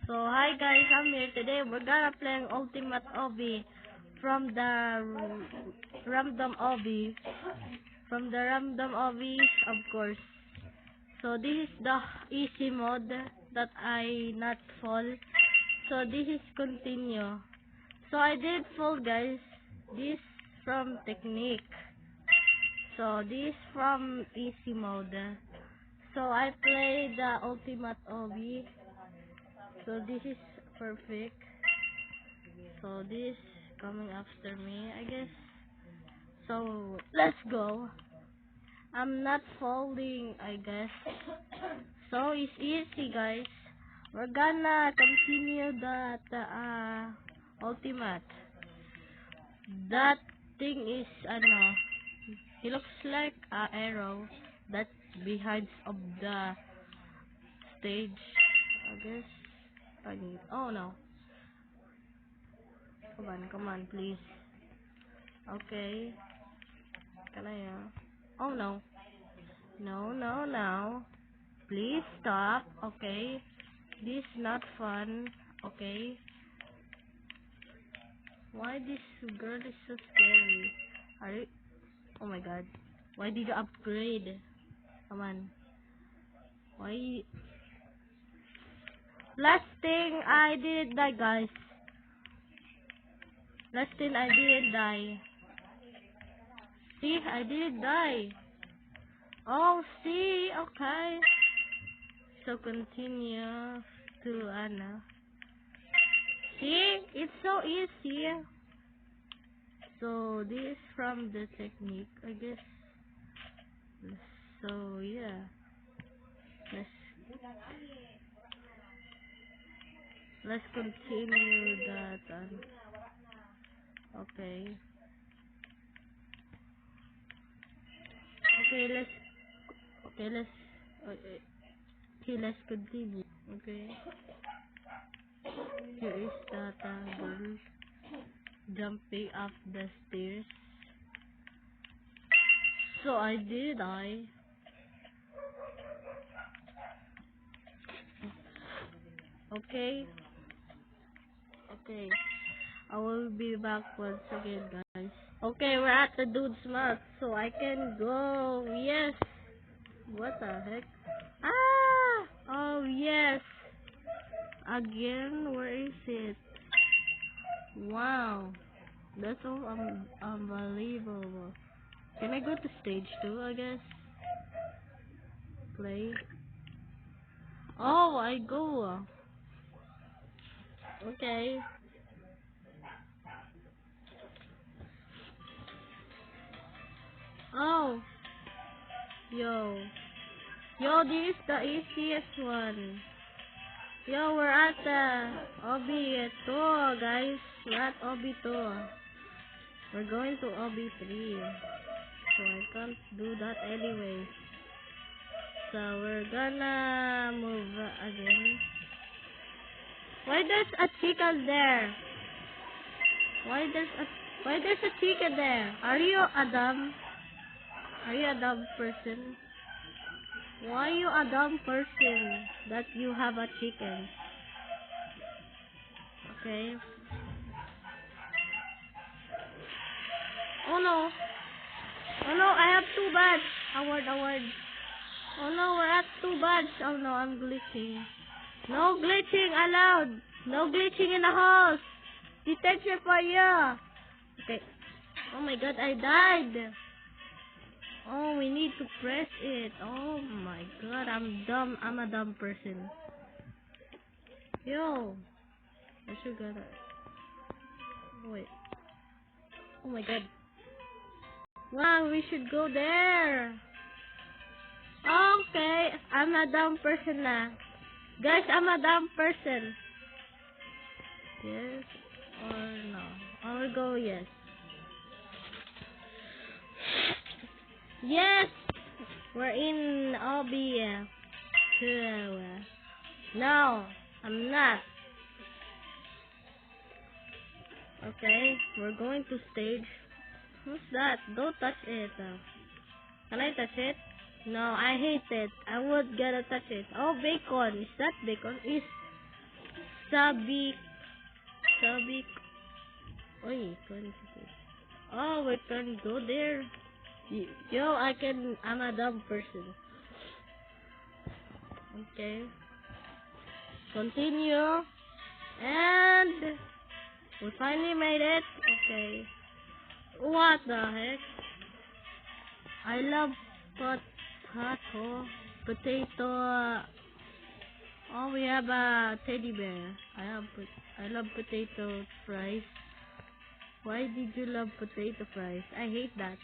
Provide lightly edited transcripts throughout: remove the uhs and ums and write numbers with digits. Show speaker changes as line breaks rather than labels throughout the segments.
So hi guys, I'm here today. We're gonna play Ultimate Obby from the random Obby. From the random Obby, of course. So this is the easy mode that I not fall. So this is continue. So I did fall guys. This from technique. So this from easy mode. So I play the Ultimate Obby. So this is perfect. So this coming after me, I guess. So let's go. I'm not falling, I guess. So it's easy, guys. We're gonna continue that ultimate. That thing is he looks like a arrow that behind of the stage. I guess. Oh no. Come on, please. Okay. Can I, oh no. No. Please stop. Okay. This not fun. Okay. Why this girl is so scary? Are you, oh my god. Why did you upgrade? Come on. Why? Last thing I didn't die, guys. Last thing I didn't die. See, I didn't die. Oh, see, okay. So continue to Anna. See, it's so easy. So this from the technique, I guess. So yeah, let's continue that. Okay. Okay, let's let's continue. Okay. Here is that girl jumping up the stairs. So I did okay. Okay. I will be back once again, guys. Okay, we're at the dude's mouth, so I can go. Yes. What the heck? Ah! Oh, yes. Again, where is it? Wow. That's so unbelievable. Can I go to stage 2, I guess? Play. Oh, I go. Okay. Oh. Yo. Yo, this is the easiest one. Yo, we're at OB2, guys. We're at OB2. We're going to OB3. So I can't do that anyway. So we're gonna move again. Why there's a chica there? Why there's a chica there? Are you a dumb? Are you a dumb person? Why you a dumb person that you have a chicken? Okay. Oh no. Oh no, I have 2 badge. Award. Oh no, we're at 2 badge. Oh no, I'm glitching. No glitching allowed. No glitching in the house. Detention for you. Okay. Oh my god, I died. Oh, we need to press it. Oh my god, I'm dumb. I'm a dumb person. Yo. I should go there. Wait. Oh my god. Wow, we should go there. Okay, I'm a dumb person now. Guys, I'm a dumb person. Yes or no? I will go yes. Yes! We're in OB. No, I'm not. Okay, we're going to stage. Who's that? Don't touch it. Can I touch it? No, I hate it. I would gonna touch it. Oh, bacon. Is that bacon? Is Sabik. Sabik. Oi, oh, we can go there. Yo, I'm a dumb person. Okay. Continue. And we finally made it. Okay. What the heck? I love potato. Oh, we have a teddy bear. I love potato fries. Why did you love potato fries? I hate that.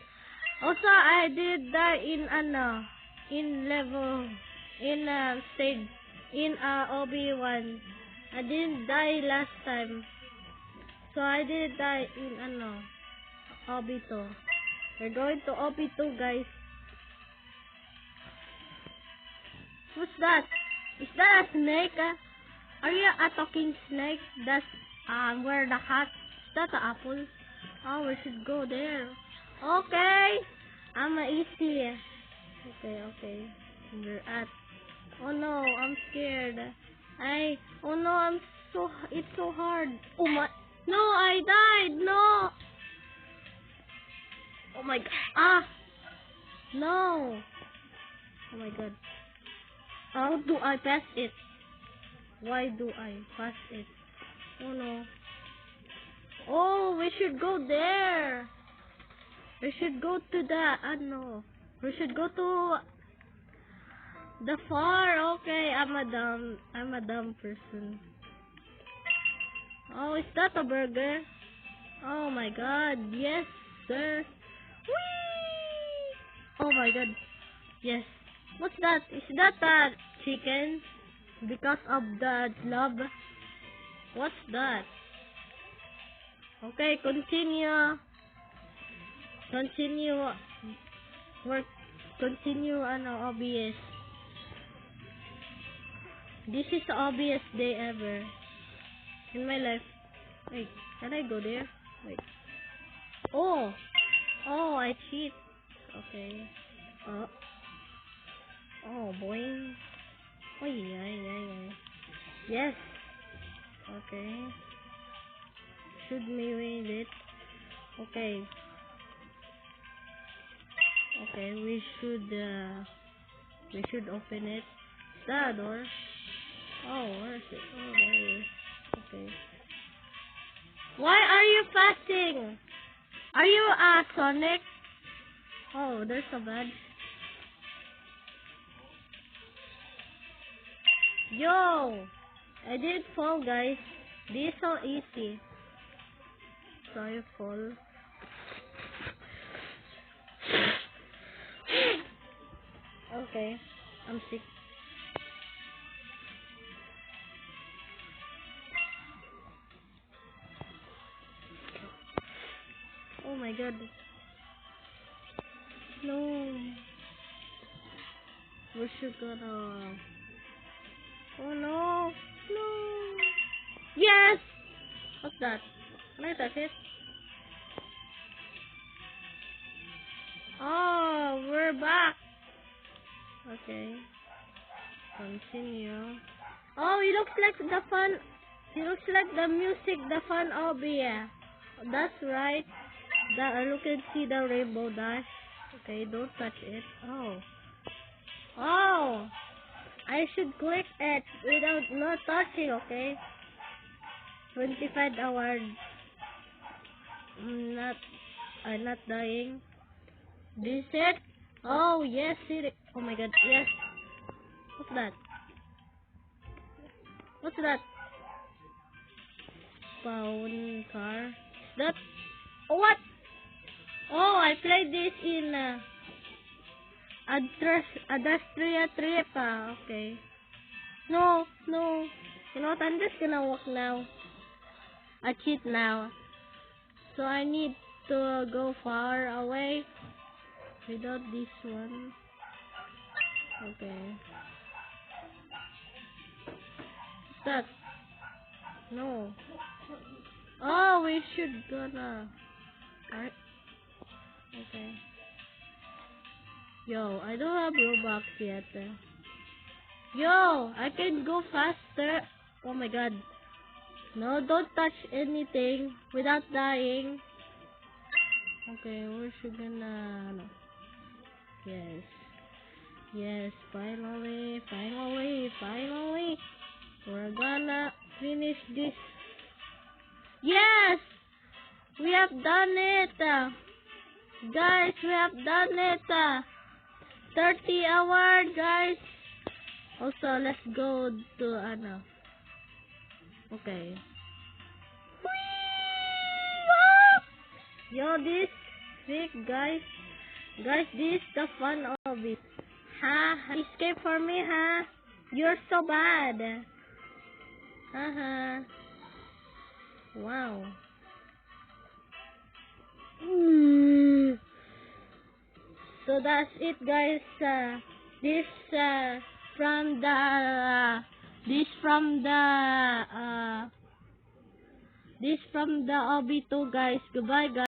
Also, I did die in level, stage, OB1. I didn't die last time. So I did die in OB2. We're going to OB2, guys. What's that? Is that a snake? Are you a talking snake? That's where the cat. Is that an apple? Oh, we should go there. Okay. I'm easy. Okay. We're at. Oh no, I'm scared. Oh no, it's so hard. Oh my. No, I died. No. Oh my god. No. Oh my god. How do I pass it? Why do I pass it? Oh no. Oh, we should go there. We should go to the, no. We should go to the far. Okay, I'm a dumb person. Oh, is that a burger? Oh my god, yes, sir. Whee! Oh my god, yes. What's that? Is that a chicken? Because of the love? What's that? Okay, continue. Work. Continue OBS. This is the obvious day ever in my life. Wait, can I go there? Wait. Oh, I cheat. Okay. Oh, boing. Oh, yeah. Yes. Okay. Should we read it? Okay. Okay, we should open it. The door. Oh, where is it? Oh, there it is. Okay. Why are you fasting? Are you a Sonic? Oh, there's a badge. Yo! I did fall, guys. This is so easy. Sorry, fall. Okay, I'm sick. Oh my god. No. We should gonna. Oh no. No. Yes! What's that? Can I touch it? Oh, we're back. Okay. Continue. Oh, it looks like the fun. It looks like the music, the fun yeah. That's right. You can see the rainbow dash. Okay, don't touch it. Oh, I should click it without not touching. Okay. 25 hours. I'm not dying. This it? Oh yes, it. Oh my god, yes. What's that? What's that? Spawn car. Is that? Oh what? Oh, I played this in Adastria Trip. Okay. No. You know what? I'm just gonna walk now. I cheat now. So I need to go far away without this one. Okay. What's that? No. Oh, we should gonna. Alright. Okay. Yo, I don't have Robux yet. Yo, I can go faster. Oh my god. No, don't touch anything without dying. Okay, we're just gonna... No. Yes. Yes, finally. We're gonna finish this. Yes! We have done it! Guys, we have done it! 30 hours, guys! Also, let's go to, okay. Yo, this sick, guys. Guys, this is the fun of it. Ha! Escape for me, ha! You're so bad! Haha. Wow. So that's it, guys. This from the this from the OB2, guys. Goodbye, guys.